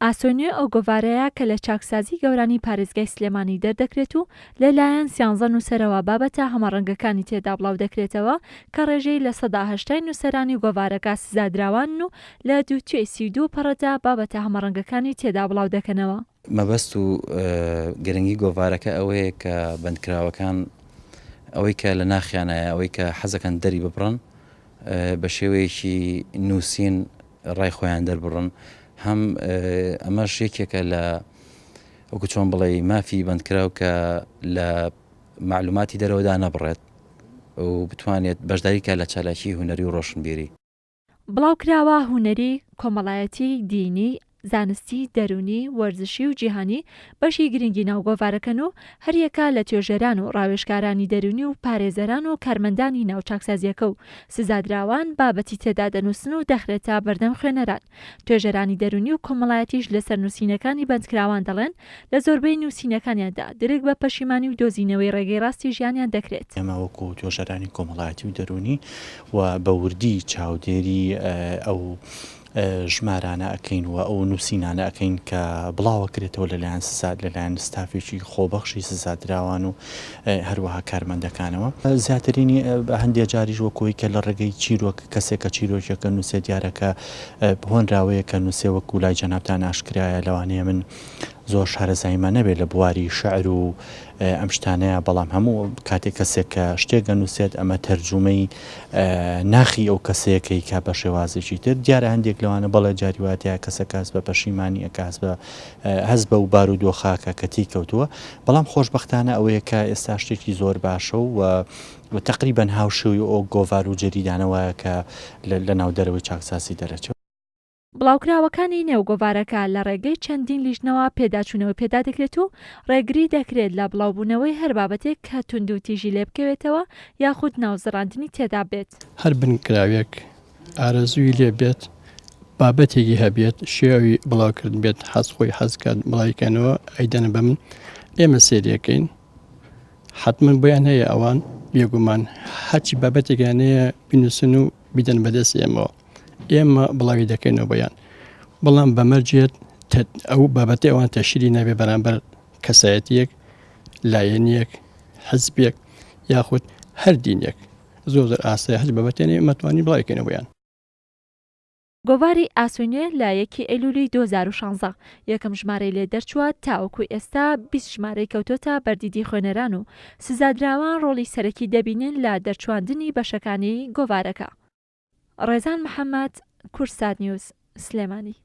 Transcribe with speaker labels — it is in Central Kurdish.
Speaker 1: ئاسۆنیێ ئەو گۆڤارەیە کە لە چاکسازی گەورانی پارێزگای سلێمانی دەردەکرێت و لەلایەن 11 نووسەرەوە بابەتە هەمەڕەنگەکانی تێدا بڵاو دەکرێتەوە کە ڕێژەی لە 180 نووسەرانی گۆڤارەکە سزادراوان و لە دووتوێ 32 پەڕەدا بابەتە هەمەڕەنگەکانی تێدا بڵاو دەکەنەوە.
Speaker 2: مەبەست و گرنگی گۆڤارەکە ئەوەیە کە بەندکراوەکان ئەوەی کە لە ناخیانایە ئەوەی کە حەزەکەن دەری ببڕن بە شێوەیەکی نووسین ڕای خۆیان دەربڕن هەم ئەمەش یەکێکە لە وەکو چۆن بڵێ مافی بەندکراو کە لە معلوماتی دەرەوەدا نەبڕێت و بتوانێت بەشداریکە لە چالاکی هونەری و ڕۆشنبیری.
Speaker 1: بڵاوکراوە هونەری، کۆمەڵایەتی، دینی، زانستی، دەرونی، وەرزشی و جیهانی بەشی گرنگی ناو گۆڤارەکەن و هەریەکە لە توێژەران و ڕاوێژکارانی دەرونی و پارێزەران و کارمەندانی ناو چاکسازیەکە و سزادراوان بابەتی تێدا دەنووسن و دەخرێتە بەردەم خوێنەران. توێژەرانی دەرونی و کۆمەڵایەتیش لەسەر نووسینەکانی بەندکراوان دەڵێن لە زۆربەی نووسینەکانیاندا درک بە پەشیمانی و دۆزینەوەی ڕێگەی ڕاستی ژیانیان دەکرێت.
Speaker 3: ئێمە وەکو توێژەرانی کۆمەڵایەتی و دەرونی و بە وردی چاودێری ئەو ژمارانە ئەەکەین و ئەو نووسینانە ئەەکەین کە بڵاوەکرێتەوە لەلایەن سزاد لەلایەن ستافێکی خۆبەخشی سزادراوان و هەروەها کارمەندەکانەوە. زیاترینی هەندێک جاریش وەکوی کە لە ڕێگەی چیرۆک کەسێکە چیرۆکێکە نووسێت دیارەکە هۆنراوەیە کە نووسێ وەکو لای جەنابتان ئاشکرایە لەوانەیە من زۆر شارەزاییمە نەبێت لە بواری شەعر و ئەم شتانەیە بەڵام هەموو کاتێک کەسێک کە شتێکە نووسێت ئەمە تەرجومەی ناخی ئەو کەسەیەکەی کا بە شێوازێکی تر دیارە هەندێک لەوانە بەڵێ جاریواتەیە کەسەکە هەست بە پەشیمانی ئەکە هەست بە و بار و دۆخاکە کەتی کەوتووە بەڵام خۆشبەختانە ئەوەیە کە ئێستا شتێکی زۆر باشە و تقریبەن هاوشێوی ئەو گۆڤار و جەریدانەوەیە کە لە ناو دەرەوەی چاکساسی دەرەچێت.
Speaker 1: بڵاوکراوەکانی نێوگۆڤارەکە لە ڕێگەی چەندین لیژنەوە پێداچوونەوە پێدا دەکرێت و ڕێگری دەکرێت لە بڵاوبوونەوەی هەر بابەتێک کە تونند و تیژی لێ بکەوێتەوە یاخود ناوزڕاندنی تێدا بێت.
Speaker 4: هەر بنکراوێک ئارەزووی لێ بێت بابەتێکی هەبێت شێوی بڵاوکردن بێت حەز خۆی حەزکات بڵاوکەنەوە ئەیدەنە بە من ئێمە سێریەکەین حتمما بۆیان هەیە ئەوان بێگومان هەرچی بابەتێکیانەیە بنووسن و بیدەن بەدەست ئێمەوە ئێمە بڵاوی دەکەینەوە بۆیان بەڵام بەمەرجێت ئەو بابەتی ئەوان تەشیری نەبێ بەرامبەر کەسایەتیەک لایەنیەک حزبێک یاخود هەر دینێک زۆر ئاسایی هەر بابەتێنێ مەتوانی بڵاوکەینە بۆیان.
Speaker 1: گۆڤاری ئاسوونیێ لە 1 ئەیلولی 2016 یەکەم ژمارەی لێ دەرچووە تاوەکو ئێستا 20 ژمارەی کەوتۆتە بەردیدی خوێنەران و سزادراوان ڕۆڵی سەرەکی دەبینن لە دەرچواندنی بەشەکانی گۆڤارەکە. ڕێزان محەممەد، کورسات نیوز، سلێمانی.